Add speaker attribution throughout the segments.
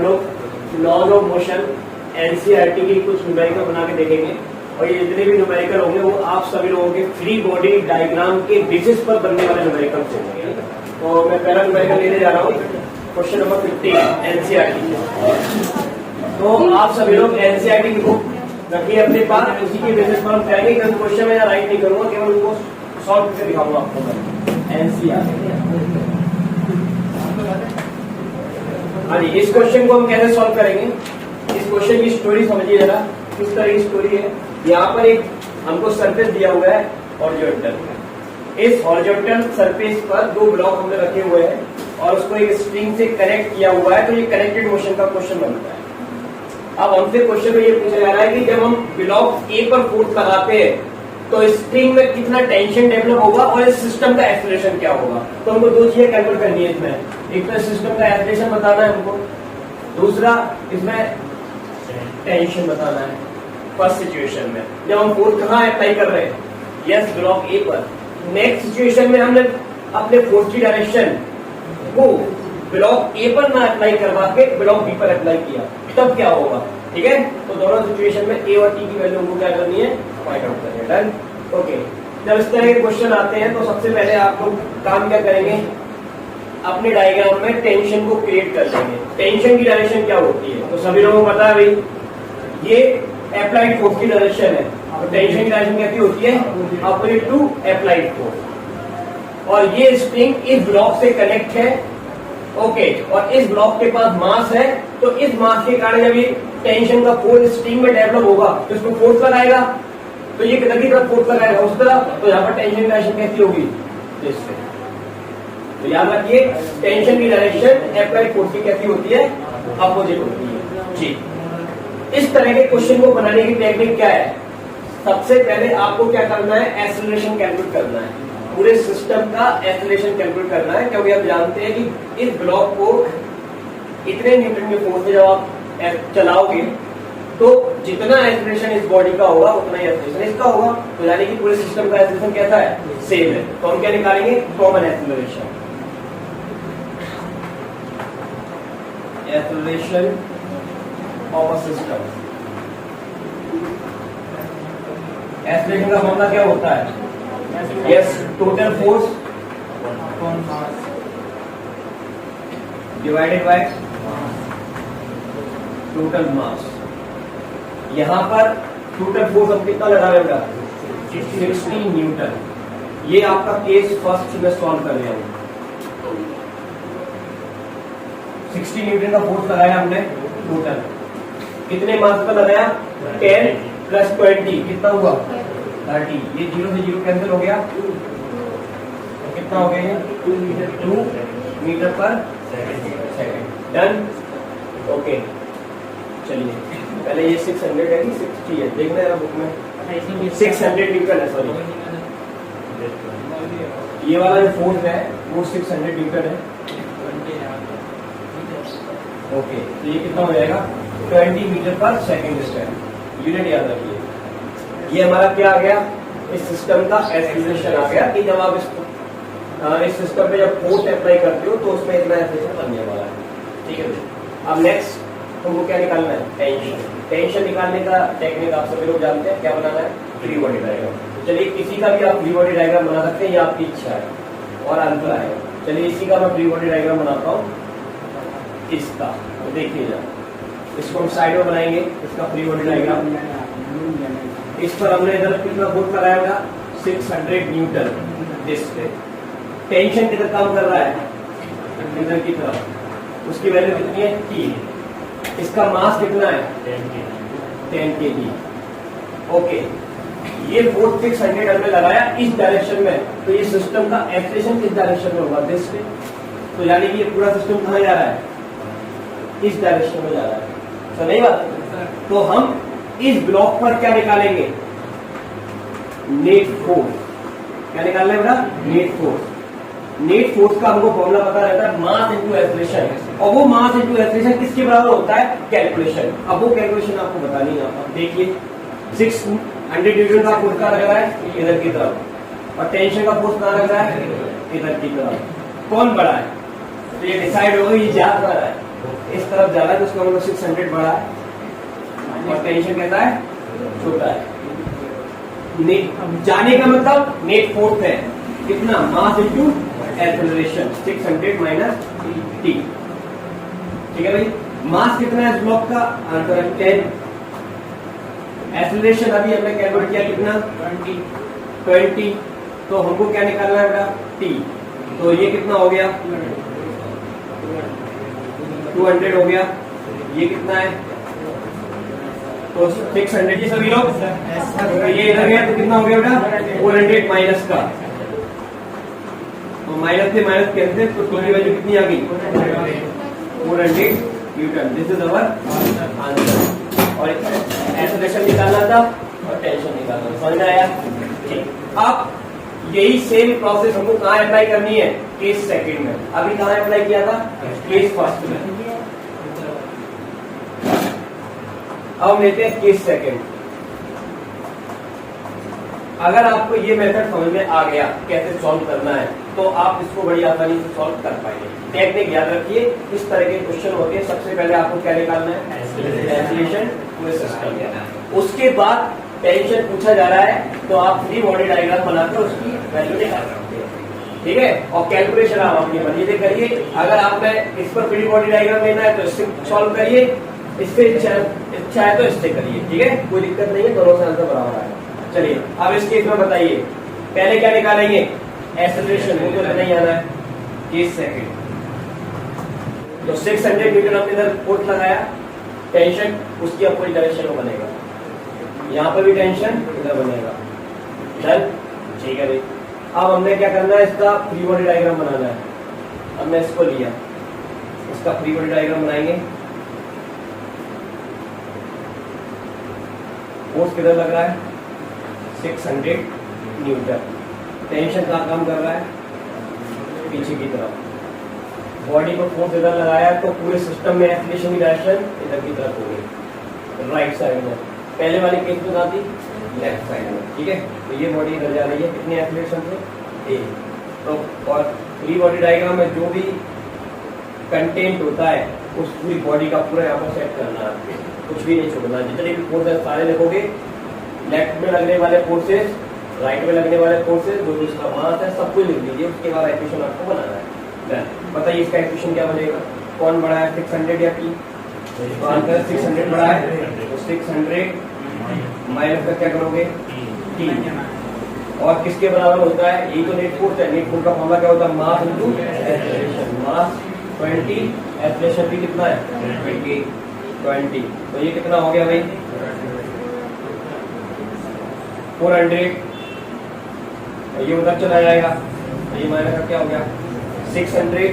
Speaker 1: हम लोग laws of motion NCERT की कुछ न्यूमेरिकल बना के देखेंगे और ये जितने भी न्यूमेरिकल होंगे वो आप सभी लोगों के फ्री बॉडी डायग्राम के बेसिस पर बनने वाले न्यूमेरिकल होंगे। तो मैं पहला न्यूमेरिकल लेने जा रहा हूँ, क्वेश्चन नंबर 15 एनसीईआरटी। तो आप सभी लोग एनसीईआरटी की बुक रखिए अपने पास, उसी के बेसिस पर हम करेंगे। क्वेश्चन में राइट नहीं करूंगा, केवल उनको सॉल्व करके दिखाऊंगा आपको एनसीईआरटी। हाँ जी, इस क्वेश्चन को हम कैसे सॉल्व करेंगे, इस क्वेश्चन की स्टोरी समझिए जरा। किस तरह की स्टोरी है, यहाँ पर एक हमको सरफेस दिया हुआ है हॉरिजॉन्टल। इस हॉरिजॉन्टल सरफेस पर दो ब्लॉक हमने रखे हुए हैं और उसको एक स्ट्रिंग से कनेक्ट किया हुआ है, तो ये कनेक्टेड मोशन का क्वेश्चन बनता है। अब हमसे क्वेश्चन में ये पूछा जा रहा है कि जब हम ब्लॉक ए पर फोर्स लगाते हैं तो स्ट्रिंग में कितना टेंशन डेवलप होगा और इस सिस्टम का एक्सीलरेशन क्या होगा। तो हमको दो चीजें कैलकुलेट करनी है इसमें, एक तो सिस्टम का एक्सीलरेशन बताना है हमको, दूसरा इसमें टेंशन बताना है। फर्स्ट सिचुएशन में जब हम फोर्स कहाँ अप्लाई कर रहे हैं, यस ब्लॉक ए पर। नेक्स्ट सिचुएशन में हमने अपने फोर्स की डायरेक्शन को ब्लॉक ए पर ना अप्लाई करवा के ब्लॉक बी पर अप्लाई किया, तब क्या होगा। ठीक है, तो दोनों सिचुएशन में ए और टी की वैल्यू हमको क्या करनी है, फाइंड आउट करनी है। Done, okay. जब इस तरह के क्वेश्चन आते हैं तो सबसे पहले आप लोग काम क्या करेंगे, अपने डायग्राम में टेंशन को क्रिएट कर देंगे। टेंशन की डायरेक्शन क्या होती है, तो सभी लोगों को पता है भाई, ये अप्लाइड फोर्स की डायरेक्शन है। तो टेंशन की डायरेक्शन कैसी होती है, अपोजिट टू अप्लाइड फोर्स। और ये स्प्रिंग इस ब्लॉक से कनेक्ट है, ओके, और इस ब्लॉक के पास मास है, तो इस मास के कारण जब ये टेंशन का फोर्स स्ट्रिंग में डेवलप होगा तो इसको फोर्स लगाएगा, तो ये किधर की तरफ फोर्स लगाएगा, उस तरफ। तो यहाँ पर टेंशन की डायरेक्शन कैसी होगी, इससे। तो याद रखिए, टेंशन की डायरेक्शन अप्लाइड फोर्स की कैसी होती है, अपोजिट होती है। जी, इस तरह के क्वेश्चन को बनाने की टेक्निक क्या है, सबसे पहले आपको क्या करना है, एक्सीलरेशन कैलकुलेट करना है। पूरे सिस्टम का एक्सीलरेशन कैलकुलेट करना है, क्योंकि आप जानते हैं कि इस ब्लॉक को इतने न्यूटन के फोर्स से जब आप चलाओगे तो जितना एक्सीलरेशन इस बॉडी का होगा उतना ही एक्सीलरेशन इसका होगा। तो यानी कि पूरे सिस्टम का एक्सीलरेशन कैसा है, सेम है। तो हम क्या निकालेंगे, common acceleration. Acceleration of a system, acceleration का फॉर्मूला क्या होता है, yes, total force divided by total mass. यहां पर टोटल फोर्स हम कितना लगा रहेगा, 60 न्यूटन। ये आपका केस फर्स्ट में सॉल्व कर लिया, 60 न्यूटन का फोर्स लगाया हमने टोटल। कितने मास पर लगाया, 10 + 20 कितना हुआ, 30। ये 0 से 0 कैंसिल हो गया, तो कितना हो गया, 2 मीटर पर सेकेंड। Done, okay. चलिए, पहले ये 600 है कि 60 है, देखना है बुक में, 600 न्यूटन है, सॉरी। ये वाला जो फोर्स है वो 600 न्यूटन है, ओके। तो ये कितना हो जाएगा, 20 मीटर पर सेकेंड स्क्वायर। यूनिट याद रखिए। ये हमारा क्या आ गया, इस सिस्टम का एक्सीलरेशन आ गया कि जब आप इस सिस्टम पे जब फोर्स अप्लाई करते हो तो उसमें इतना एक्सीलरेशन बनने वाला है। ठीक है, अब नेक्स्ट तुमको क्या निकालना है, टेंशन। टेंशन निकालने का टेक्निक आप सभी लोग जानते हैं, क्या बनाना है, फ्री बॉडी डायग्राम। चलिए, किसी का भी आप फ्री बॉडी डायग्राम बना सकते हैं, ये आपकी इच्छा है और आंसर आएगा। चलिए, इसी का मैं फ्री बॉडी डायग्राम बनाता हूँ, इसका। तो देखिए जरा, इसको हम साइड में बनाएंगे, इसका फ्री बॉडी डायग्राम। इस पर हमने इधर कितना फोर्स लगाया होगा, 600 न्यूटन। इस पे टेंशन किधर काम कर रहा है, इधर की तरफ, उसकी वैल्यू कितनी है, T। इसका मास कितना है, 10 kg। ओके, ये फोर्स 600 हमने लगाया इस डायरेक्शन में, तो ये सिस्टम का एक्सीलरेशन किस डायरेक्शन में होगा, दिस पे। तो यानी कि ये पूरा सिस्टम कहाँ जा रहा है, इस डायरेक्शन में जा रहा है। तो नहीं बात, तो हम इस ब्लॉक पर क्या निकालेंगे, नेट फोर्स। क्या निकालना है बेटा, नेट फोर्स। नेट फोर्स का हमको फॉर्मूला पता रहता है, मास इनटू एक्सीलरेशन, और वो मास इनटू एक्सीलरेशन किसके बराबर होता है, कैलकुलेशन। अब वो कैलकुलेशन आपको बतानी है। अब देखिए, 600 न्यूटन का फोर्स कहाँ लग रहा है, इधर की तरफ, और टेंशन का फोर्स कहाँ लग रहा है, इधर की तरफ। कौन बड़ा है, तो ये डिसाइड होगा, ये जा रहा है इस तरफ जा रहा है तो उसका मतलब 600 बड़ा है और टेंशन कहता है छोटा है। नेट जाने का मतलब नेट फोर्स है कितना, mass into acceleration, 600 minus T. ठीक है भाई, मास कितना है इस ब्लॉक का, आंसर है 10। एक्सेलरेशन अभी हमने कैलकुलेट किया कितना, 20। तो हमको क्या निकालना है बेटा, टी। तो ये कितना हो गया, 200 हो गया। ये कितना है, तो 600 ही सभी लोग। तो ये इधर गया तो कितना हो गया बेटा, 400 माइनस का। तो माइनस से माइनस कैंसिल, तो टी की वैल्यू कितनी आ गई, 400 Newton. This is our answer. और एक्सेलरेशन निकालना था और टेंशन निकालना था, समझ में आया। ठीक, अब यही सेम प्रोसेस हमको कहाँ अप्लाई करनी है, केस सेकंड में। अभी कहाँ अप्लाई किया था, केस फर्स्ट में। अब लेते हैं केस सेकंड। अगर आपको ये मेथड समझ में आ गया कैसे सॉल्व करना है, तो आप इसको बड़ी आसानी से सॉल्व कर पाएंगे। टेक्निक याद रखिए, इस तरह के क्वेश्चन होते हैं। सबसे पहले आपको क्या निकालना है, एक्सेलरेशन पूरे सिस्टम। उसके बाद टेंशन पूछा जा रहा है तो आप फ्री बॉडी डायग्राम बनाकर उसकी वैल्यू निकाल सकते हैं। ठीक है, और कैलकुलेशन आप अपनी मर्जी से करिए। अगर आपने इस पर फ्री बॉडी डायग्राम लेना है तो इससे सॉल्व करिए, इससे इच्छा है तो इससे करिए। ठीक है, कोई दिक्कत नहीं है, दोनों से आंसर बराबर आएगा। चलिए अब इस केस में बताइए, पहले क्या निकालेंगे, एक्सेलरेशन, वो तो नहीं आना है। केस सेकंड, तो 600 न्यूटन हमने इधर फोर्स लगाया, टेंशन उसकी अपोजिट डायरेक्शन में बनेगा, यहाँ पर भी टेंशन इधर बनेगा। डन, ठीक है भाई। अब हमने क्या करना है, इसका फ्री बॉडी डायग्राम बनाना है। हमने इसको लिया, इसका फ्री बॉडी डायग्राम बनाएंगे। फोर्स किधर लग रहा है, 600 न्यूटन। टेंशन कहाँ काम कर रहा है, पीछे की तरफ। बॉडी को फोर्स इधर लगाया तो पूरे सिस्टम में एक्सेलरेशन की डायरेक्शन इधर की तरफ होगी, राइट साइड में। पहले वाले केस में आती लेफ्ट साइड में। ठीक है, तो ये बॉडी इधर जा रही है कितनी एक्सेलरेशन से, ए। तो और फ्री बॉडी डायग्राम में जो भी कंटेंट होता है उस पूरी बॉडी का पूरा यहाँ पर सेट करना है, कुछ भी नहीं छोड़ना। जितने भी फोर्स है सारे लिखोगे, लेफ्ट में लगने वाले फोर्सेस, राइट में लगने वाले फोर्सेस, जो भी उसका मास है सब कुछ लिख दीजिए। उसके बाद इक्वेशन आपको बनाना है। बताइए इसका इक्वेशन क्या बनेगा, कौन बड़ा है, 600 या टी। 600 बड़ा है तो 600 माइनस का क्या करोगे, टी। और किसके बराबर होता है, ये तो नेट फोर्स है। नेट फोर्स का फॉर्मूला क्या होता है, मास इनटू एक्सेलरेशन। मास 20, एक्सेलरेशन भी कितना है 20। तो ये कितना हो गया भाई, 400। ये उधर चला जाएगा, तो ये माइनस का क्या हो गया, 600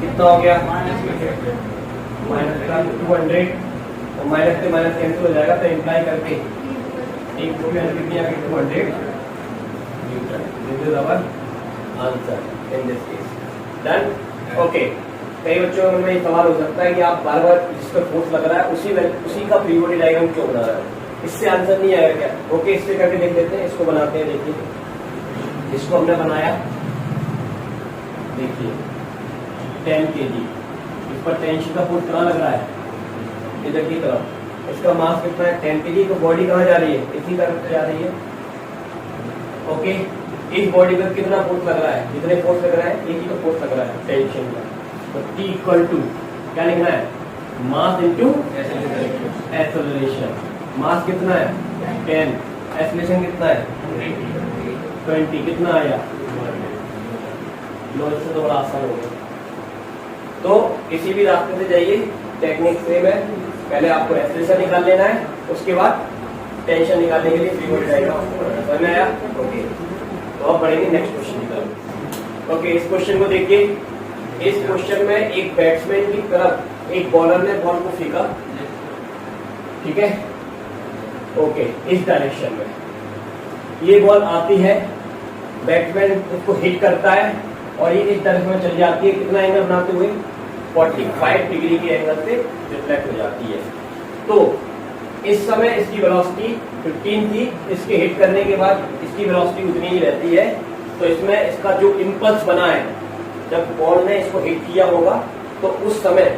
Speaker 1: कितना हो गया, माइनस का 200। तो माइनस से माइनस कैंसिल हो जाएगा, तो इम्प्लाई करके एक कितनी आ गई, 200 newton. This is our answer in this case. Done, okay. कई बच्चों में ये सवाल हो सकता है कि आप बार बार जिस पर फोर्स लग रहा है उसी का फ्री बॉडी डायग्राम क्यों बना रहे हैं, इससे आंसर नहीं आएगा क्या। ओके, इससे करके देख लेते हैं, इसको बनाते हैं। देखिए इसको हमने बनाया, देखिए 10 kg, इस पर टेंशन का फोर्स कहाँ लग रहा है, इधर की तरफ। इसका मास कितना है, 10 kg। तो बॉडी कहाँ जा रही है, इसी तरफ जा रही है। ओके, इस बॉडी पर कितना फोर्स लग रहा है, जितने फोर्स लग रहा है एक ही तो फोर्स लग रहा है टेंशन का। तो T इक्वल टू क्या लिखना है, मास इनटू एक्सेलरेशन। मास कितना है 10, एक्सेलरेशन कितना है 20, कितना आया, लो इससे तो बड़ा आसान हो गया। तो किसी भी रास्ते से जाइए, टेक्निक से में पहले आपको एक्सेलरेशन निकाल लेना है, उसके बाद टेंशन निकालने के लिए फ्री बॉडी डायग्राम समझ में आया। ओके, तो अब बढ़ेंगे नेक्स्ट क्वेश्चन की तरफ। ओके, इस क्वेश्चन को देखिए। इस क्वेश्चन में एक बैट्समैन की तरफ एक बॉलर ने बॉल को फेंका, ठीक है। ओके, इस डायरेक्शन में ये बॉल आती है, बैट्समैन उसको हिट करता है और ये इस डायरेक्शन में चली जाती है, कितना एंगल बनाते हुए 45 डिग्री के एंगल से रिफ्लेक्ट हो जाती है। तो इस समय इसकी वेलोसिटी 15 थी, इसके हिट करने के बाद इसकी वेलोसिटी उतनी ही रहती है। तो इसमें इसका जो इम्पल्स बना है, जब बॉल ने इसको हिट किया होगा तो उस समय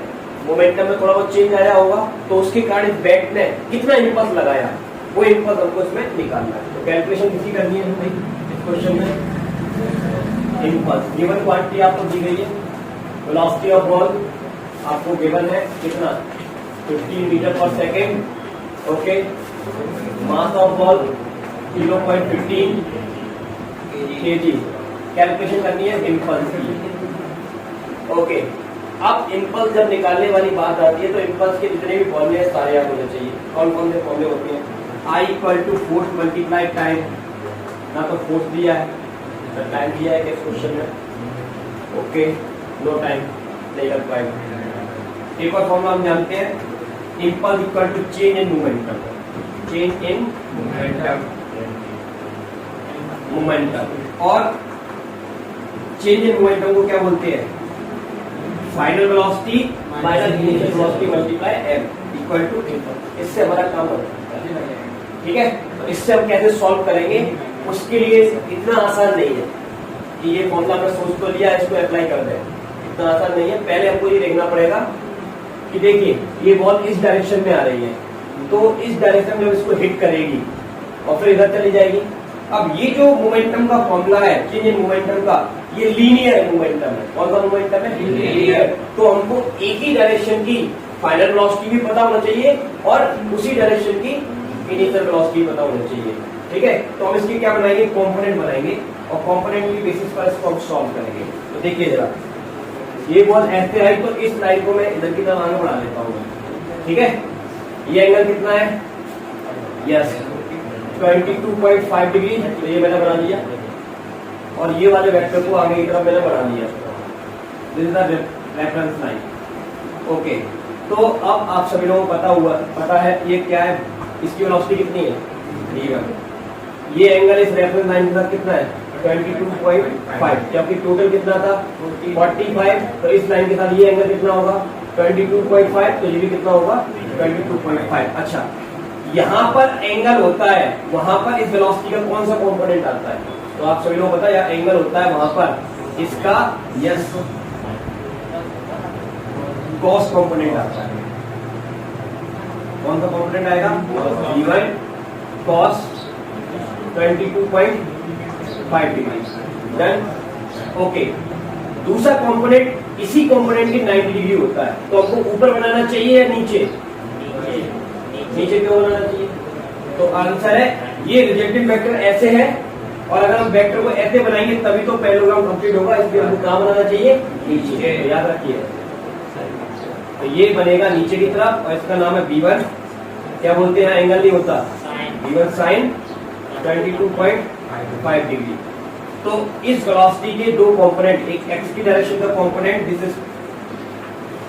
Speaker 1: मोमेंटम में थोड़ा बहुत चेंज आया होगा, तो उसके कारण इस बैट ने कितना इम्पल्स लगाया, वो इम्पल्स हमको इसमें निकालना है। तो कैलकुलेशन किसी करनी है भाई इस क्वेश्चन में। इम्पल्स गिवन क्वांटिटी आपको दी गई है, वेलोसिटी ऑफ बॉल आपको गिवन है कितना 15 मीटर पर second, okay. Mass of ball 0.15 kg। Calculation करनी है इम्पल्स की, ओके। अब इम्पल्स जब निकालने वाली बात आती है तो इम्पल्स के जितने भी फॉर्मूले हैं सारे याद होने चाहिए। कौन कौन से फॉर्मूले होते हैं? I equal to force multiply time, ना तो फोर्स दिया है ना टाइम दिया है इस क्वेश्चन में, ओके। नो टाइम नहीं लग पाएगा। एक और फॉर्मूला हम जानते हैं, impulse equal to change in momentum, change in momentum. और चेंज इन मोमेंटम को क्या बोलते हैं? Final velocity minus initial velocity multiply m equal to. इससे हमारा काम होता है, ठीक है। तो इससे हम कैसे सॉल्व करेंगे, उसके लिए इतना आसान नहीं है कि ये फॉर्मूला में सोच तो लिया इसको अप्लाई कर दें, इतना आसान नहीं है। पहले हमको ये देखना पड़ेगा कि देखिए ये बॉल इस डायरेक्शन में आ रही है, तो इस डायरेक्शन में इसको हिट करेगी और फिर इधर चली जाएगी। अब ये जो मोमेंटम का फॉर्मूला है, चेंज इन मोमेंटम का, ये लीनियर मोमेंटम है। कौन सा मोमेंटम है? लीनियर। तो हमको एक ही डायरेक्शन की फाइनल वेलोसिटी भी पता होना चाहिए और उसी डायरेक्शन की इनिशियल वेलोसिटी पता होना चाहिए, ठीक है। तो हम इसकी क्या बनाएंगे? कंपोनेंट बनाएंगे और कंपोनेंट की बेसिस पर इसको हम सॉल्व करेंगे। तो देखिए जरा, ये बॉल ऐसे आई तो इस लाइन को मैं इधर की तरफ आगे बढ़ा लेता हूँ, ठीक है। ये एंगल कितना है? यस 22.5 डिग्री, तो ये मैंने बना दिया। और ये वाले वेक्टर को आगे की तरफ मैंने बढ़ा दिया। This is the reference line, okay. तो अब आप सभी लोगों को पता है ये क्या है, इसकी वेलोसिटी कितनी है? v1। ये एंगल इस रेफरेंस लाइन के साथ कितना है? 22.5, जबकि टोटल कितना था? 45। तो इस लाइन के साथ ये एंगल कितना होगा? 22.5। तो ये भी कितना होगा? 22.5। अच्छा, यहाँ पर एंगल होता है, वहां पर इस वेलोसिटी का कौन सा कंपोनेंट आता है? तो आप सभी लोग पता है यहाँ एंगल होता है, वहां पर इसका यस कॉस कंपोनेंट आता है। कौन सा कंपोनेंट आएगा? v1 cos 22.5 degree. Done, okay. दूसरा कंपोनेंट इसी कंपोनेंट की 90 डिग्री होता है, तो हमको ऊपर बनाना चाहिए या नीचे? नीचे क्यों बनाना चाहिए? तो आंसर है ये रिजेक्टिव वेक्टर ऐसे है, और अगर हम वेक्टर को ऐसे बनाएंगे तभी तो पैरेललोग्राम कंप्लीट होगा, इसलिए हमको कहाँ बनाना चाहिए? नीचे। याद रखिए, तो ये बनेगा नीचे की तरफ और इसका नाम है v1। क्या बोलते हैं? एंगल नहीं होता, v1 sin 22.5 डिग्री। तो इस वेलोसिटी के दो कंपोनेंट, एक x की डायरेक्शन का component, this is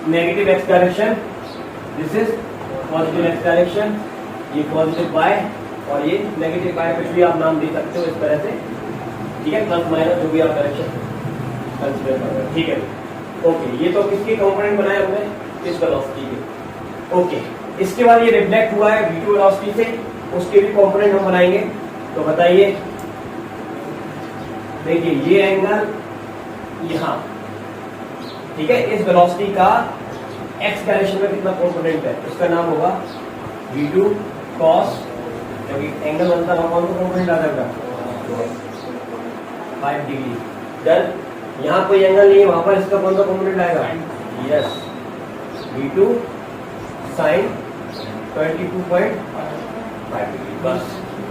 Speaker 1: negative x direction, this is positive x direction. ये पॉजिटिव y और ये नेगेटिव y, कुछ भी आप नाम दे सकते हो इस तरह से, ठीक है। प्लस माइनस जो भी आप डायरेक्शन कंसीडर कर रहे हो, ठीक है, ओके। ये तो किसके कंपोनेंट बनाए हमने? इस वेलोसिटी के, ओके। इसके बाद ये रिफ्लेक्ट हुआ है v2 वेलोसिटी से, उसके भी कंपोनेंट हम बनाएंगे। तो बताइए, देखिए ये एंगल यहाँ, ठीक है, इस वेलोसिटी का x डायरेक्शन में कितना कंपोनेंट है? उसका नाम होगा v2 cos, एंगल बनता है कौन सा कंपोनेंट आ जाएगा? 5 डिग्री। डन, यहाँ कोई एंगल नहीं है, वहां पर इसका कौन सा कंपोनेंट आएगा? Yes v2 sin 22.5 degree. बस,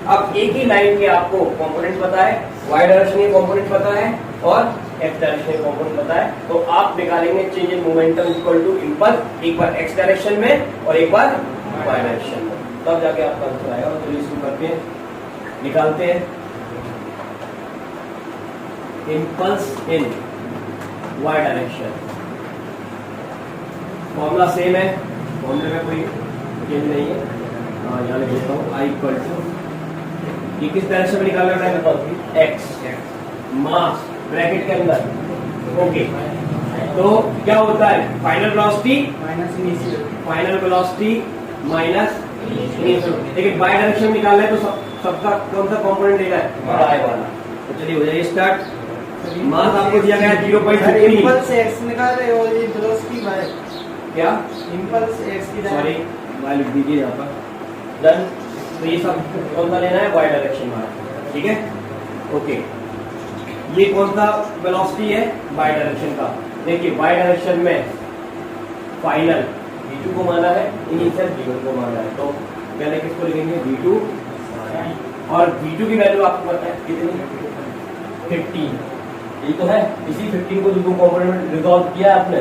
Speaker 1: अब एक ही लाइन के आपको कंपोनेंट पता है, y डायरेक्शन के कंपोनेंट पता है और x डायरेक्शन के कंपोनेंट पता है, तो आप निकालेंगे change in momentum equal to impulse, एक बार x डायरेक्शन में और एक बार y डायरेक्शन में, तब जाके आपका आंसर आएगा। तो चलिए शुरू करते हैं, निकालते हैं impulse in y direction. Formula same है, फॉर्मूले में कोई चेंज नहीं है। यहाँ लिख देता हूँ I इक्वल टू, ये किस डायरेक्शन में निकालना है? बताओ, x मास ब्रैकेट के अंदर, ओके। तो क्या होता है? Final velocity minus initial, final velocity minus initial. लेकिन बाय डायरेक्शन निकालना है तो सबका कौन सा कंपोनेंट लेना है? बाय वाला। तो चलिए हो जाइए स्टार्ट। मास आपको दिया गया 0.3,
Speaker 2: इम्पल्स से x निकाल रहे हो, ये वेलोसिटी बाय
Speaker 1: क्या
Speaker 2: इम्पल्स एक्स की
Speaker 1: सॉरी वाई लिख दीजिए यहाँ पर डन। तो ये सब कौन सा लेना है वाई डायरेक्शन में, ठीक है ओके। ये कौन सा वेलोसिटी है वाई डायरेक्शन का। देखिए वाई डायरेक्शन में फाइनल v2 को माना है, इनिशियल v1 को माना है। तो पहले किसको लिखेंगे v2 और v2 की वैल्यू आपको पता है कितनी 15, यही तो है। इसी 15 को दो कंपोनेंट में रिजॉल्व किया है आपने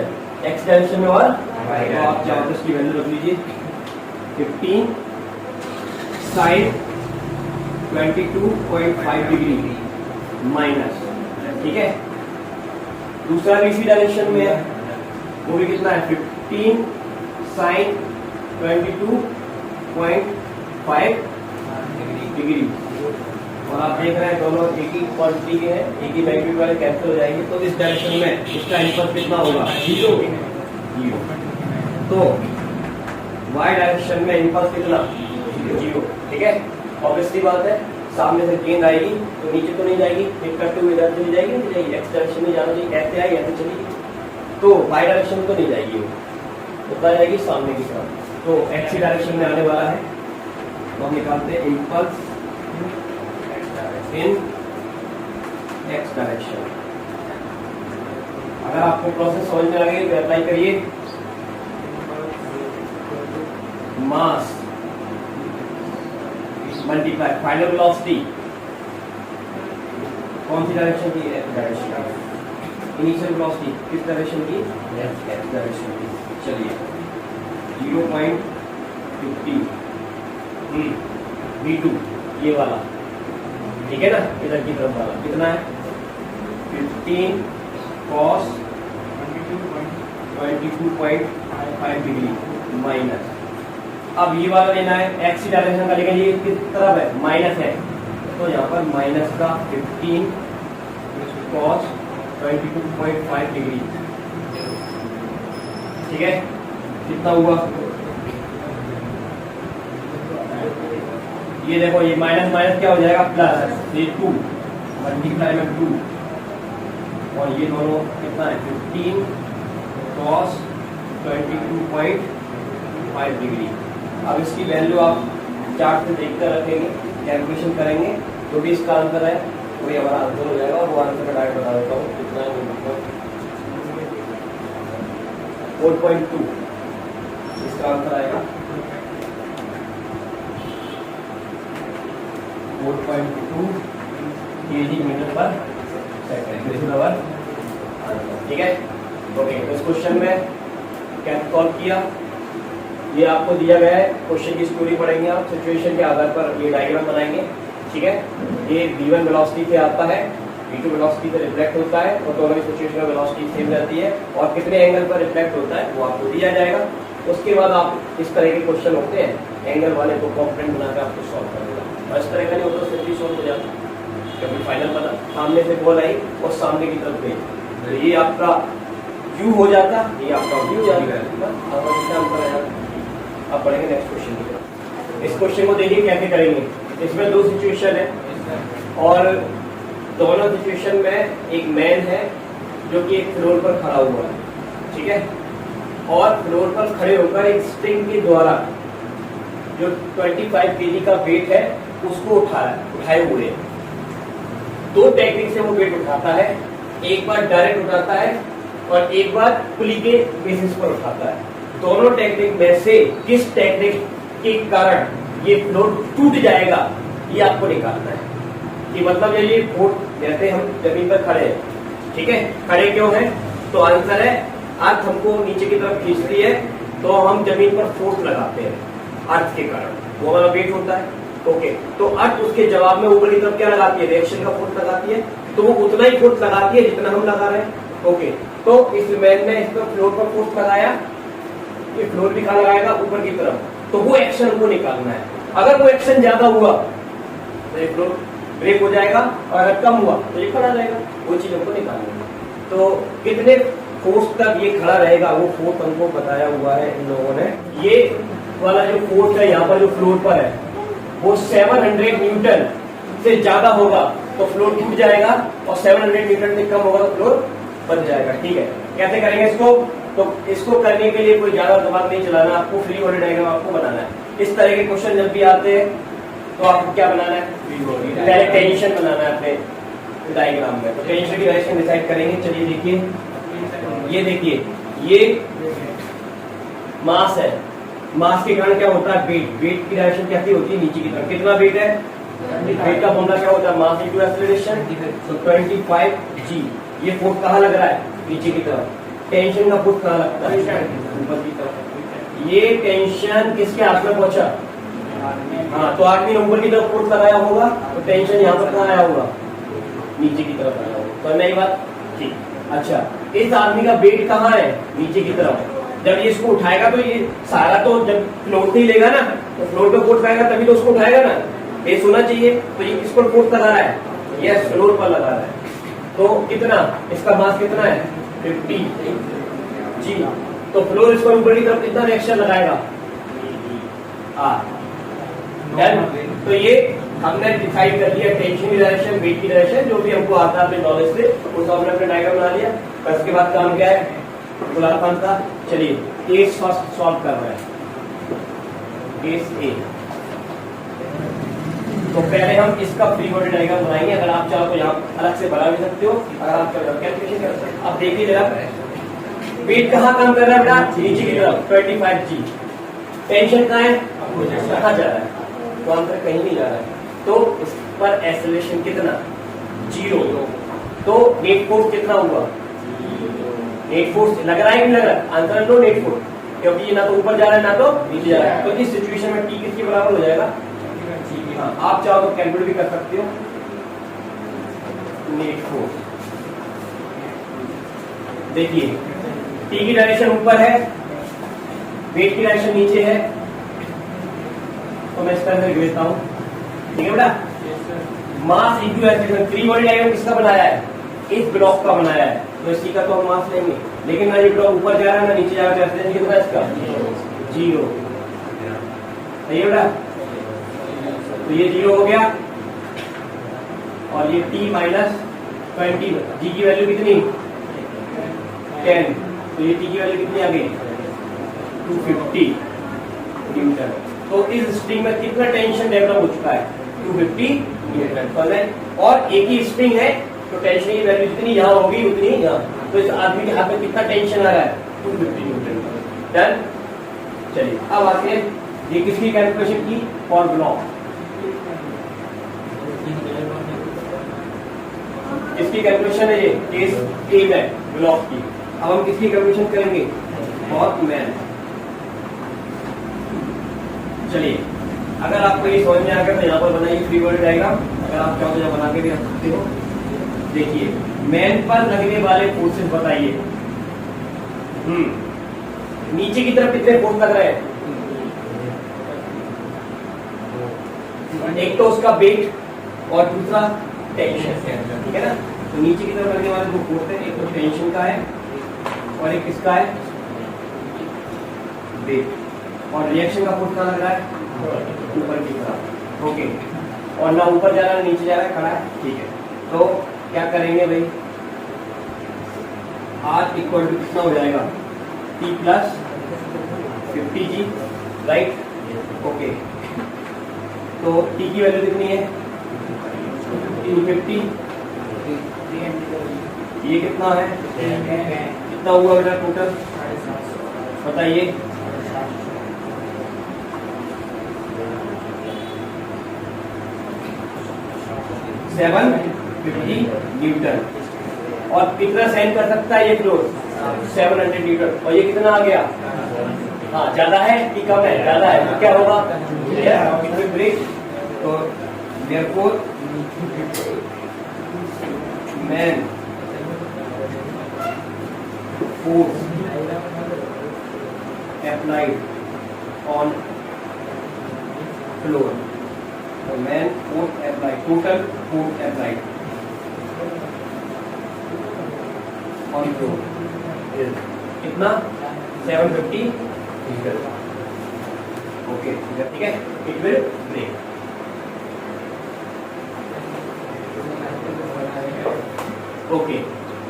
Speaker 1: x डायरेक्शन में और तो आप यहाँ पर इसकी वैल्यू रख लीजिए 15 साइन 22.5 डिग्री माइनस, ठीक है। दूसरा भी इसी डायरेक्शन में है, वो भी कितना है 15 साइन 22.5 डिग्री। और आप देख रहे हैं दोनों एक ही क्वांटिटी के हैं, एक ही मैग्नीट्यूड वाले कैंसिल हो जाएंगे। तो इस डायरेक्शन में इसका इम्पल्स कितना होगा 0। तो y डायरेक्शन में इम्पल्स कितना 0, ठीक है। ऑब्वियसली बात है, सामने से गेंद आएगी तो नीचे तो नहीं जाएगी, हिट करते हुए इधर चली जाएगी, नहीं जाएगी। x डायरेक्शन में जाना चाहिए, ऐसे आई ऐसे चलेगी। तो y डायरेक्शन में तो नहीं जाएगी, वो तो जाएगी सामने की तरफ। तो x डायरेक्शन में आने वाला है, तो हम निकालते हैं इम्पल्स इन x डायरेक्शन। अगर आपको प्रोसेस समझ में आ गई तो अप्लाई करिए। मास मल्टीप्लाई फाइनल वेलोसिटी कौन सी डायरेक्शन की x डायरेक्शन। इनिशियल वेलोसिटी किस डायरेक्शन की x डायरेक्शन की। चलिए 0.50 v2 ये वाला, ठीक है ना, इधर की तरफ वाला कितना है 15 cos 22.5 डिग्री माइनस। अब ये वाला लेना है x डायरेक्शन का, लेकिन ये किस तरफ है माइनस है, तो यहाँ पर माइनस का 15 cos 22.5 डिग्री, ठीक है। कितना हुआ ये देखो, ये माइनस माइनस क्या हो जाएगा प्लस, ये 2 मल्टीप्लाई में 2 और ये दोनों कितना है 15 cos 22.5 डिग्री। अब इसकी वैल्यू आप चार्ट पे देखकर रखेंगे, कैलकुलेशन करेंगे, जो भी इसका आंसर है वही हमारा आंसर हो जाएगा। वो आंसर का डायरेक्ट बता देता हूँ कितना है 4.2 इसका आंसर आएगा 4.2 kg मीटर पर सेकंड, ठीक है ओके। तो इस क्वेश्चन में क्या सॉल्व किया, ये आपको दिया गया है। क्वेश्चन की स्टोरी पढ़ेंगे आप, सिचुएशन के आधार पर ये डायग्राम बनाएंगे, ठीक है। ये v1 वेलोसिटी से आता है, v2 वेलोसिटी से रिफ्लेक्ट होता है, और दोनों की सिचुएशन में वेलोसिटी सेम रहती है, और कितने एंगल पर रिफ्लेक्ट होता है वो आपको दिया जाएगा। उसके बाद आप इस तरह के क्वेश्चन होते हैं एंगल वाले को कॉम्पोनेंट बनाकर आपको सॉल्व करेगा। और इस तरह का नहीं होता सिंपली सॉल्व हो जाता है। कभी फाइनल पता सामने से बॉल आई और सामने की तरफ गई, तो ये आपका क्यू हो जाता, ये आपका व्यू हो जाता। अब पढ़ेंगे नेक्स्ट क्वेश्चन की तरफ। इस क्वेश्चन को देखिए कैसे करेंगे। इसमें दो सिचुएशन है, और दोनों सिचुएशन में एक मैन है जो कि एक फ्लोर पर खड़ा हुआ है, ठीक है, और फ्लोर पर खड़े होकर एक स्ट्रिंग के द्वारा जो 25 kg का वेट है उसको उठाए हुए। दो टेक्निक से वो वेट उठाता है, एक बार डायरेक्ट उठाता है और एक बार पुली के बेसिस पर उठाता है। दोनों टेक्निक में से किस टेक्निक के कारण ये फ्लोर टूट जाएगा ये आपको निकालना है। कि मतलब ये फोर्स, जैसे हम जमीन पर खड़े हैं, ठीक है, खड़े क्यों हैं, तो आंसर है अर्थ हमको नीचे की तरफ खींचती है, तो हम जमीन पर फोर्स लगाते हैं अर्थ के कारण, वो हमारा वेट होता है। ओके, तो अर्थ उसके जवाब में ऊपर की तरफ क्या लगाती है, रिएक्शन का फोर्स लगाती है, तो वो उतना ही फोर्स लगाती है जितना हम लगा रहे हैं। ओके, तो इस मैन ने इस पर फ्लोर पर फोर्स लगाया, ये फ्लोर भी खा लगाएगा ऊपर की तरफ, तो वो एक्शन हमको निकालना है। अगर वो एक्शन ज्यादा हुआ तो ये फ्लोर ब्रेक हो जाएगा, और अगर कम हुआ तो ये खड़ा रहेगा, वो चीज हमको निकालना है। तो कितने फोर्स तक ये खड़ा रहेगा वो फोर्स हमको बताया हुआ है इन लोगों ने। ये वाला जो फोर्स है यहाँ पर जो फ्लोर पर है वो 700 न्यूटन से ज्यादा होगा तो फ्लोर टूट जाएगा, और 700 न्यूटन से कम होगा तो फ्लोर बन जाएगा, ठीक है। कैसे करेंगे इसको? तो इसको करने के लिए कोई ज्यादा दिमाग नहीं चलाना, आपको फ्री बॉडी डायग्राम आपको बनाना है। इस तरह के क्वेश्चन जब भी आते हैं तो आपको क्या बनाना है? पहले टेंशन बनाना है अपने डायग्राम में। तो टेंशन की डायरेक्शन डिसाइड करेंगे। चलिए देखिए, ये देखिए, ये मास है। मास के कारण क्या होता है? वेट। वेट की डायरेक्शन कैसी होती है? नीचे की तरफ। कितना वेट है? वेट का फॉर्मूला क्या होता है? Mass into acceleration. तो 25g। ये फोर्स कहाँ लग रहा है? नीचे की तरफ। टेंशन का फोर्स कहाँ लगता है? ऊपर की तरफ। ये टेंशन किसके हाथ में पहुंचा? हाँ, तो आदमी ने ऊपर की तरफ फोर्स लगाया होगा, तो टेंशन यहाँ पर कहाँ आया होगा? नीचे की तरफ आया होगा। तो नई बात ठीक। अच्छा, इस आदमी का वेट कहाँ है? नीचे की तरफ। जब ये इसको उठाएगा तो ये सारा तो जब फ्लोर से ही लेगा ना, तो फ्लोर पे फोर्स आएगा तभी तो उसको उठाएगा ना। ये होना चाहिए। तो ये किस पर फोर्स लगा रहा है? ये फ्लोर पर लगा रहा है। तो कितना? इसका मास कितना है? 50g। तो फ्लोर इस पर ऊपर की तरफ कितना रिएक्शन लगाएगा? तो ये हमने डिसाइड कर लिया, टेंशन की डायरेक्शन, वेट की डायरेक्शन, जो भी हमको आता है अपने नॉलेज से, उसको हमने अपने डायग्राम बना लिया। बस के बाद काम क्या है? गुलाब खान का। चलिए केस फर्स्ट सॉल्व कर रहे हैं। केस ए। तो पहले हम इसका फ्री बॉडी डायग्राम बनाएंगे। अगर आप चाहो तो यहाँ अलग से बना भी सकते हो, अगर आप चाहो कैलकुलेशन कर सकते हो। अब देखिए जरा, वेट कहाँ काम कर रहा है बेटा? नीचे की तरफ 25g। टेंशन कहाँ है? कहाँ जा रहा है? तो आंसर कहीं नहीं जा रहा है। तो इस पर एक्सेलरेशन कितना? 0। तो नेट फोर्स कितना हुआ? नेट फोर्स लग रहा है कि नहीं लग रहा है? आंसर नो नेट फोर्स, क्योंकि ये ना तो ऊपर जा रहा है ना तो नीचे जा रहा है। तो इस सिचुएशन में टी किसके बराबर हो जाएगा? हाँ, आप चाहो तो कैलकुलेट भी कर सकते हो। नेट फोर्स देखिए, टी की डायरेक्शन ऊपर है, वेट की डायरेक्शन नीचे है। तो मैं इसका आंसर देता हूं। ठीक है बेटा? Mass equal acceleration. Free body diagram किसका बनाया है? इस ब्लॉक का बनाया है। तो इसी का तो हम मास लेंगे, लेकिन ना ये ब्लॉक ऊपर जा रहा है ना नीचे जा रहा है। एक्सेलरेशन कितना है इसका? 0। सही है बेटा? तो ये 0 हो गया, और ये t माइनस 20। g की वैल्यू कितनी? 10। तो ये t की वैल्यू कितनी आ गई? 250 न्यूटन। तो इस स्प्रिंग में कितना टेंशन डेवलप हो चुका है? 250 न्यूटन। और एक ही स्प्रिंग है, तो टेंशन की वैल्यू जितनी यहाँ होगी उतनी यहाँ। तो इस आदमी के हाथ में कितना टेंशन आ रहा है? 250 न्यूटन। डन। चलिए अब आते हैं, ये किसकी कैलकुलेशन की? For block. किसकी कैलकुलेशन है? ये केस ए में ब्लॉक की। अब हम किसकी कैलकुलेशन करेंगे? For man. चलिए, अगर आपको ये समझ में आ गया तो यहाँ पर बनाइए फ्री बॉडी डायग्राम। अगर आप चाहो तो बना के भी रख सकते हो। देखिए, मैन पर लगने वाले फोर्सेस बताइए। नीचे की तरफ कितने फोर्स लग रहे हैं? एक तो उसका वेट और दूसरा टेंशन, ठीक है ना? तो नीचे की तरफ लगने वाले दो फोर्स है, एक तो टेंशन का है और एक किसका है? वेट। और रिएक्शन का फोर्स कहाँ लग रहा है? ऊपर की तरफ। ओके, और ना ऊपर जा रहा है नीचे जा रहा है, खड़ा है। ठीक है, तो क्या करेंगे भाई? R इक्वल टू कितना हो जाएगा? T plus 50g, right? Okay, तो T की वैल्यू कितनी है? 250। ये कितना है? कितना हुआ बेटा टोटल? बताइए। 750 न्यूटन। और कितना सहन कर सकता है ये फ्लोर? 700 न्यूटन। और ये कितना आ गया? हाँ, ज्यादा है कि कम है? ज्यादा है। तो क्या होगा? ब्रेक। तो therefore man force applied on floor. So man force applied, total force applied on floor is कितना? 750 न्यूटन। ओके, ठीक है, इट विल ब्रेक। ओके,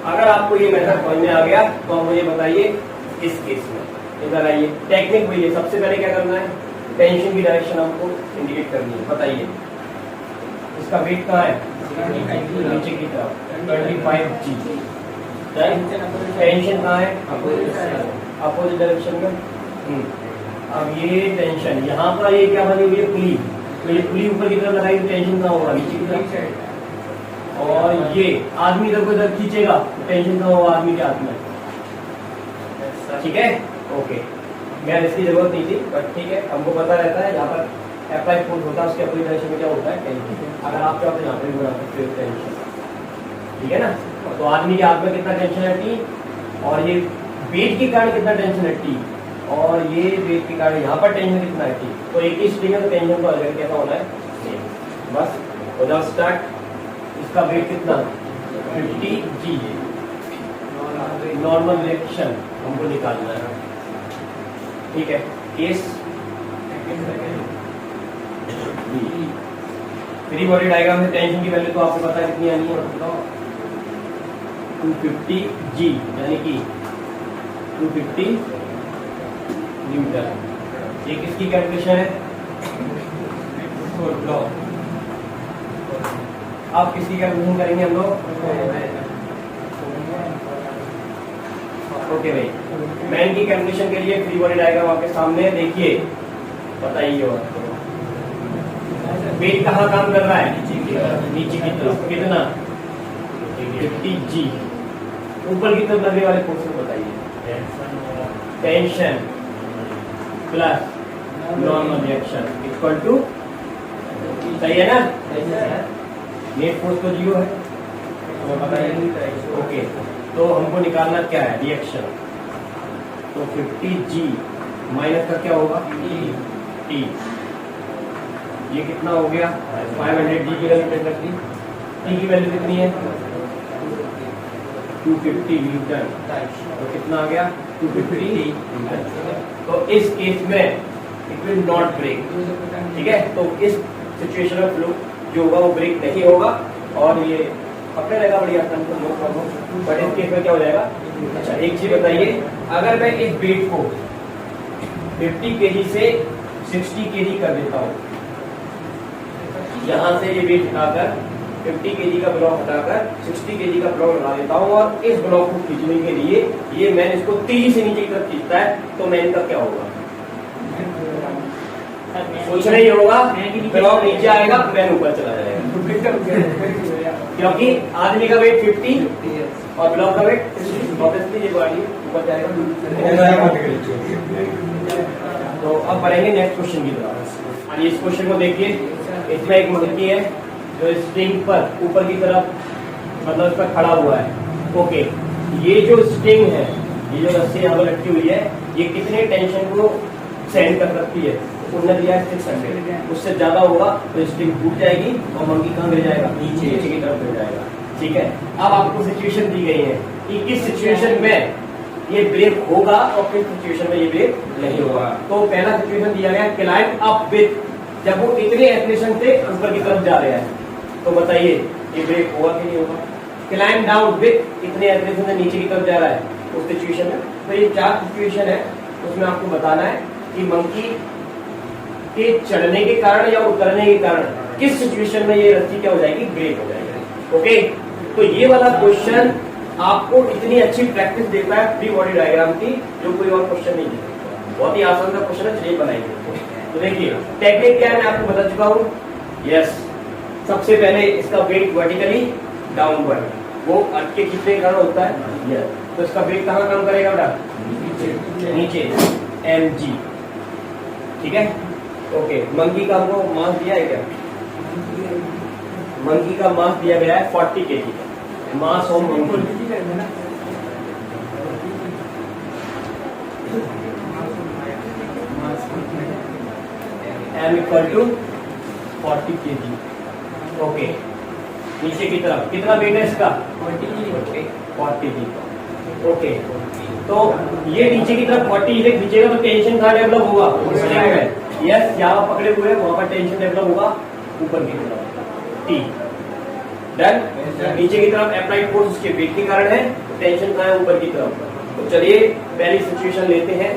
Speaker 1: अगर आपको ये मेथड समझ में आ गया तो आप मुझे बताइए इस केस में इधर आइए। टेक्निक वही है, सबसे पहले क्या करना है, टेंशन की डायरेक्शन आपको इंडिकेट करनी है। बताइए इसका वेट कहाँ है, नीचे की तरफ 25G। टेंशन कहाँ है, अपोजिट डायरेक्शन में। अब ये टेंशन यहाँ पर ये क्या बनी हुई है, पुली, तो ये पुली ऊपर की तरफ लगाई तो टेंशन कहाँ होगा, नीचे की तरफ। और ये आदमी इधर को इधर खींचेगा, टेंशन कहाँ होगा, आदमी के हाथ में। ठीक है, ओके। मैं इसकी जरूरत नहीं थी, बट ठीक है, हमको पता रहता है यहाँ पर अप्लाई फोर्स होता है, उसके अपोजिट डायरेक्शन में क्या होता है, टेंशन। अगर आप चाहो तो यहाँ पे भी बना सकते हो टेंशन, ठीक है ना। तो आदमी के हाथ में कितना टेंशन है, T, और ये वेट के कारण कितना टेंशन है, T, और ये वेट के कारण यहाँ पर टेंशन कितना है, T। तो एक ही स्ट्रिंग है तो टेंशन तो अलग कैसा होना है, बस हो जाओ स्टार्ट। इसका वेट कितना, 50G। नॉर्मल रिएक्शन हमको निकालना है, ठीक है। केस फ्री बॉडी डायग्राम में टेंशन की वैल्यू तो आपको पता है कितनी आनी है, 250G, यानी कि 250 न्यूटन। ये किसकी कैलकुलेशन है, आप किसकी कैलकुलेशन करेंगे हम लोग, ओके भाई। मैन की कैलकुलेशन के लिए फ्री बॉडी डायग्राम आपके सामने देखिए, बताइए। और वेट कहाँ काम कर रहा है, नीचे की तरफ, कितना, 50G। ऊपर की तरफ लगने वाले फोर्स को बताइए, tension plus normal reaction equal to, सही है ना, नेट फोर्स तो 0 है, ओके। तो हमको निकालना क्या है, रिएक्शन। तो 50G माइनस का क्या होगा, T। ये कितना हो गया, 500G की वैल्यू रखी, T की वैल्यू कितनी है, 250 न्यूटन। तो कितना आ गया, 250 न्यूटन। तो इस केस में इट विल नॉट ब्रेक, ठीक है। तो इस सिचुएशन में फ्लो जो होगा वो ब्रेक नहीं होगा, और ये पकड़े रहेगा बढ़िया, बट इस केस में क्या हो जाएगा। अच्छा एक चीज बताइए, अगर मैं इस वेट को 50 kg से 60 kg कर देता हूँ, यहाँ से ये वेट हटाकर 50 kg का ब्लॉक हटाकर 60 kg का ब्लॉक लगा देता हूँ, और इस ब्लॉक को खींचने के लिए ये मैन इसको तेजी से नीचे की तरफ खींचता है, तो मैन का क्या होगा, कुछ नहीं होगा, ब्लॉक नीचे आएगा, मैन ऊपर चला जाएगा, क्योंकि आदमी का वेट 50 और ब्लॉक का वेट 60, ऑब्वियसली ये गाड़ी ऊपर जाएगा। तो अब बढ़ेंगे नेक्स्ट क्वेश्चन की तरफ। और इस क्वेश्चन को देखिए, इसमें एक मंकी है जो स्ट्रिंग पर ऊपर की तरफ, मतलब इस पर खड़ा हुआ है, ओके। ये जो स्ट्रिंग है, ये जो रस्सी यहाँ पर लटकी हुई है, ये कितने टेंशन को सेंड कर सकती है, उन्होंने दिया 600, उससे ज्यादा होगा तो स्ट्रिंग टूट जाएगी और मंकी कहाँ गिर जाएगा, नीचे की तरफ गिर जाएगा, ठीक है। अब आपको सिचुएशन दी गई है कि किस सिचुएशन में ये ब्रेक होगा और किस सिचुएशन में ये ब्रेक नहीं होगा। तो पहला सिचुएशन दिया गया, क्लाइंब अप विथ, जब वो इतने एक्सलेशन से ऊपर की तरफ जा रहे हैं, तो बताइए ये ब्रेक होगा कि नहीं होगा। क्लाइंब डाउन विथ, इतने एक्सलेशन से नीचे की तरफ जा रहा है, उस सिचुएशन में। तो ये 4 सिचुएशन है, उसमें आपको बताना है कि मंकी के चढ़ने के कारण या उतरने के कारण किस सिचुएशन में ये रस्सी क्या हो जाएगी, ब्रेक हो जाएगी, ओके। तो ये वाला क्वेश्चन आपको इतनी अच्छी प्रैक्टिस देता है फ्री बॉडी डायग्राम की, जो कोई और क्वेश्चन नहीं देता। बहुत ही आसान सा क्वेश्चन है, चलिए बनाएंगे। तो देखिए टेक्निक क्या है, मैं आपको बता चुका हूँ, यस। सबसे पहले इसका वेट वर्टिकली डाउनवर्ड, वो अटके खींचने के कारण होता है, यस। तो इसका वेट कहाँ काम करेगा बेटा, नीचे, mg, ठीक है, ओके। मंकी का हमको मास दिया है क्या, मंकी का मास दिया गया है 40 kg, mass of monkey, m equal to 40 kg, okay. नीचे की तरफ कितना वेट है इसका, 40 kg, ओके। तो ये नीचे की तरफ 40 से खींचेगा तो टेंशन कहाँ डेवलप होगा, यस, यहाँ पकड़े हुए वहां पर टेंशन डेवलप होगा ऊपर की तरफ, T, डन। नीचे की तरफ अप्लाइड फोर्स उसके वेट के कारण है, टेंशन कहाँ है, ऊपर की तरफ। तो चलिए पहली सिचुएशन लेते हैं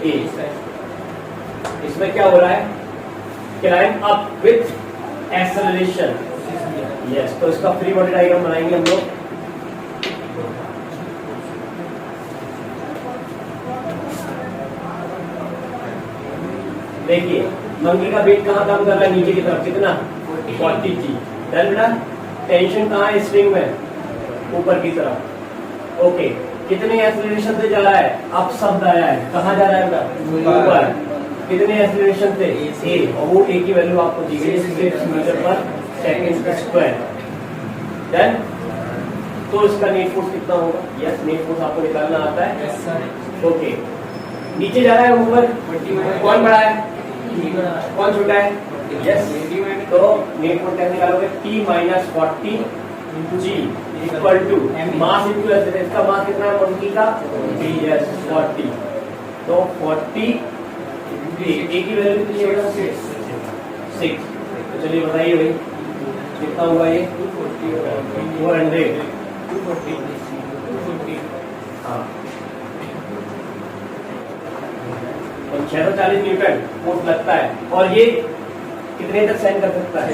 Speaker 1: ए। इसमें क्या हो रहा है, climb up with acceleration. Yes, तो इसका फ्री बॉडी डायग्राम बनाएंगे हम लोग। देखिए मंकी का वेट कहाँ काम कर रहा है, नीचे की तरफ, कितना 40 जी। डन बेटा। टेंशन कहाँ है स्प्रिंग में, ऊपर की तरफ। ओके, कितने एक्सेलरेशन से जा रहा है, अप शब्द आया है, कहाँ जा रहा है बेटा, ऊपर। कितने एक्सेलरेशन से, ए, और वो ए की वैल्यू आपको दी गई 6 मीटर पर सेकंड स्क्वायर। डन। तो इसका नेट फोर्स कितना होगा, यस नेट फोर्स आपको निकालना आता है। ओके, नीचे जा रहा है ऊपर, कौन बड़ा है, कौन छोटा है, यस। तो नेट फोर्स कैसे निकालोगे, T minus 40 g equal to mass into S. इसका मास कितना है मंकी का, यस 40। तो 40 ए की वैल्यू कितनी है, 6। तो चलिए बताइए भाई कितना होगा ये, 400। हाँ, 640 न्यूटन फोर्स लगता है, और ये कितने तक सहन कर सकता है,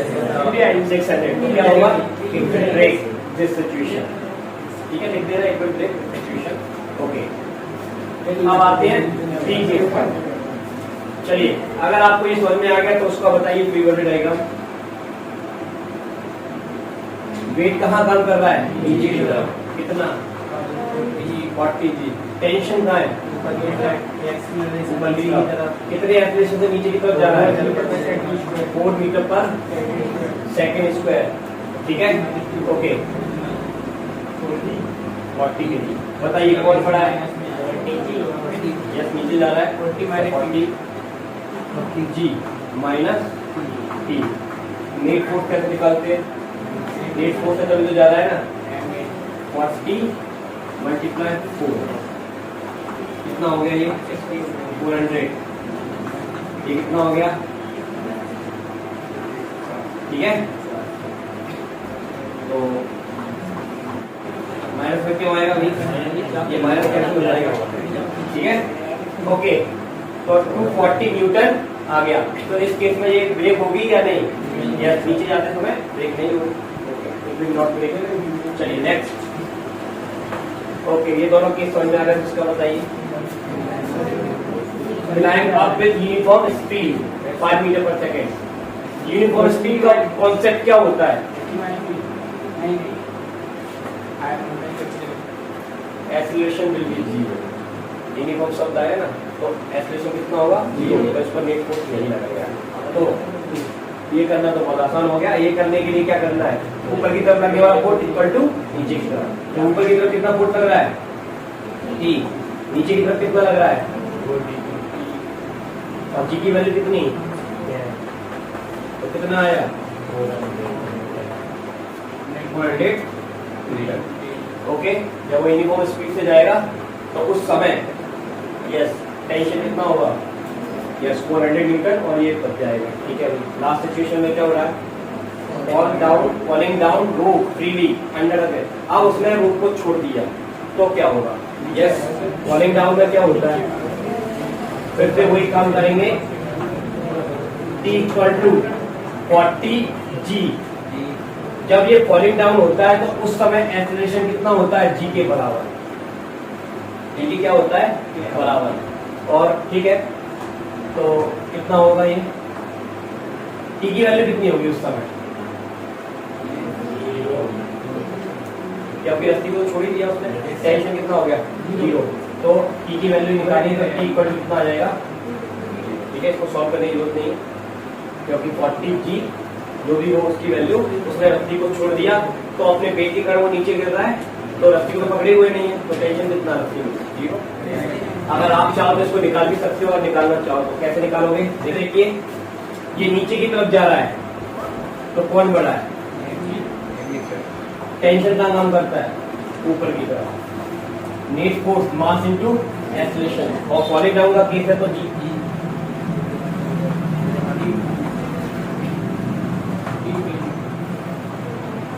Speaker 1: 600। तो क्या होगा, ब्रेक दिस सिचुएशन। ठीक है, लिख दे रहा है ब्रेक सिचुएशन। ओके, अब आते हैं बी के ऊपर। चलिए अगर आपको ये समझ में आ गया तो उसका बताइए फ्री बॉडी डायग्राम। वेट कहाँ काम कर रहा है, नीचे की तरफ, कितना 40 जी। टेंशन कहाँ है, ऊपर की तरफ। कितने एक्सेलरेशन से नीचे की तरफ जा रहा है, 4 मीटर पर सेकंड स्क्वायर। ठीक है, ओके 40 के जी। बताइए कौन खड़ा है, यस नीचे जा रहा है 40 जी माइनस टी। नेट फोर्स कैसे निकालते हैं, नेट फोर्स से तभी तो जा रहा है ना, 40 मल्टीप्लाई 4, कितना हो गया ये 400। ये कितना हो गया, ठीक है। तो माइनस में क्यों आएगा भाई, ये माइनस कैसे हो जाएगा, ठीक है। ओके, तो 240 न्यूटन आ गया। तो इस केस में ये ब्रेक होगी या नहीं, या नीचे जाते समय ब्रेक नहीं होगी, नॉट ब्रेक। चलिए नेक्स्ट। ओके, ये दोनों केस समझ में आ गया, इसका बताइए। Climb up with uniform speed 5 metre पर सेकेंड। यूनिफॉर्म स्पीड का कॉन्सेप्ट क्या होता है, एक्सीलरेशन विल बी 0। यूनिफॉर्म शब्द आया ना, तो एक्सीलरेशन कितना होगा, 0। तो इस पर नेट फोर्स नहीं लगेगा। तो ये करना तो बहुत आसान हो गया। ये करने के लिए क्या करना है, ऊपर की तरफ लगने वाला फोर्स इक्वल टू नीचे की तरफ। तो ऊपर की तरफ कितना फोर्स लग रहा है, E। नीचे की तरफ कितना लग रहा है, और जी की वैल्यू कितनी, तो कितना आया 400 न्यूटन। ओके, जब वो यूनिफॉर्म स्पीड से जाएगा तो उस समय यस टेंशन कितना होगा, यस 400 न्यूटन, और ये बच जाएगा। ठीक है, लास्ट सिचुएशन में क्या हो रहा है, falling down rope freely under the. अब उसने रोप को छोड़ दिया तो क्या होगा, यस फॉलिंग डाउन में क्या होता है, फिर से वही काम करेंगे, T इक्वल टू 40 जी। जब ये फॉलिंग डाउन होता है तो उस समय एक्सेलरेशन कितना होता है, जी के बराबर। जी क्या होता है, बराबर। और ठीक है, तो कितना होगा ये, टी की वैल्यू कितनी होगी उस समय, क्योंकि रस्सी को छोड़ ही दिया उसने, टेंशन कितना हो गया 0। तो टी की वैल्यू निकालिए तो टी इक्वल कितना आ जाएगा। ठीक है, इसको सॉल्व करने की जरूरत नहीं, क्योंकि 40 जी जो भी हो उसकी वैल्यू, उसने रस्सी को छोड़ दिया तो अपने पेट के कारण वो नीचे गिर रहा है, तो रस्सी को पकड़े हुए नहीं है, तो टेंशन कितना, रस्सी में 0। अगर आप चाहो तो इसको निकाल भी सकते हो, और निकालना चाहो तो कैसे निकालोगे, देखिए ये नीचे की तरफ जा रहा है तो कौन बड़ा है, टेंशन का काम करता है ऊपर की तरफ, net force mass into acceleration. और फॉलिंग डाउन का केस है तो जी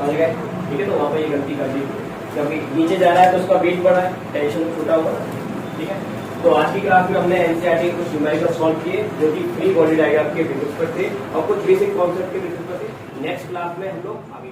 Speaker 1: समझ गए? ठीक है, तो वहां पर ये गलती कर दी क्योंकि नीचे जा रहा है तो उसका वेट बढ़ा है, टेंशन छोटा होगा। ठीक है, तो आज की क्लास में हमने एनसीईआरटी के कुछ न्यूमेरिकल सॉल्व किए जो कि फ्री बॉडी डायग्राम के बेसिस पर थे और कुछ बेसिक कॉन्सेप्ट के बेसिस पर थे। नेक्स्ट क्लास में हम लोग आगे